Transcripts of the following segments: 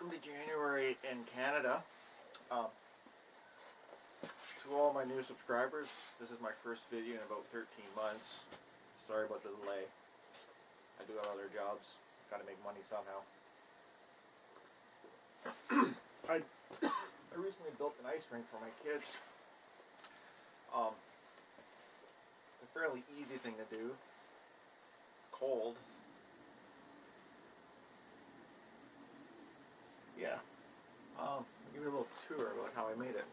Welcome to January in Canada. To all my new subscribers, this is my first video in about 13 months. Sorry about the delay. I do have other jobs. Gotta make money somehow. I recently built an ice rink for my kids. It's a fairly easy thing to do. It's cold. Yeah. I'll give you a little tour about how I made it.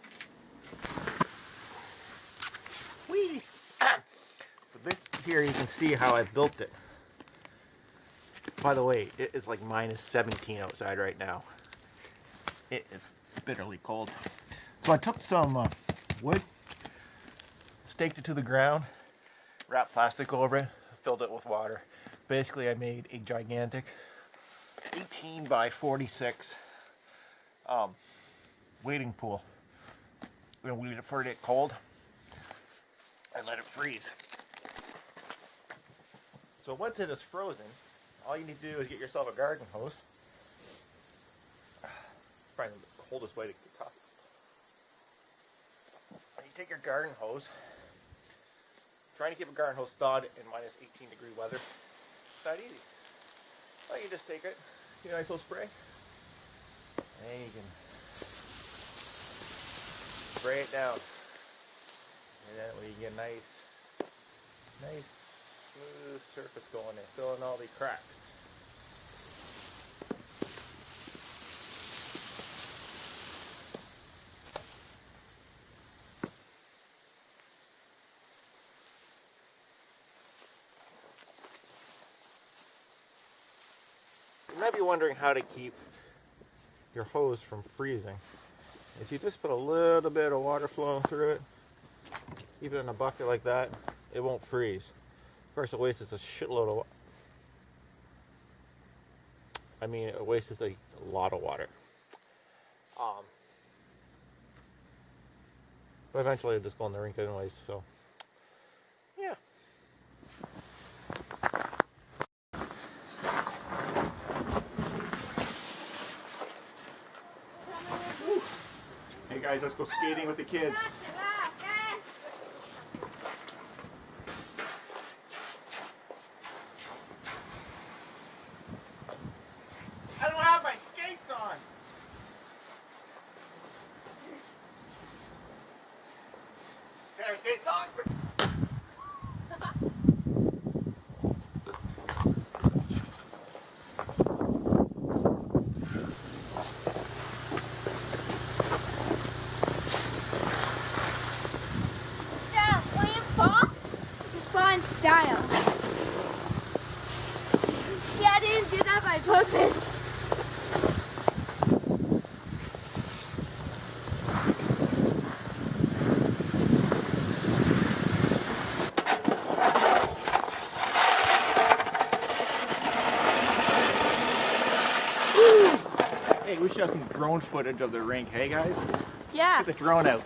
Whee! So this here you can see how I built it. By the way, it is like minus 17 outside right now. It is bitterly cold. So I took some wood, staked it to the ground, wrapped plastic over it, filled it with water. Basically I made a gigantic 18 by 46 wading pool. We're going to leave it for it to get cold and let it freeze. So once it is frozen, all you need to do is get yourself a garden hose. Probably the coldest way to get top. You take your garden hose, trying to keep a garden hose thawed in minus 18 degree weather. It's that easy. Well, you just take it, see a nice little spray, and you can spray it down. And that way you get a nice smooth surface going in, filling all the cracks. You might be wondering how to keep your hose from freezing. If you just put a little bit of water flowing through it, keep it in a bucket like that, it won't freeze. Of course, it wastes a shitload of it wastes a lot of water. But eventually it'll just go in the rink anyways, so yeah. Hey guys, let's go skating with the kids. I don't have my skates on. Got our skates on. Style. See, I didn't do that by purpose. Hey, we should have some drone footage of the rink. Hey guys? Yeah. Get the drone out.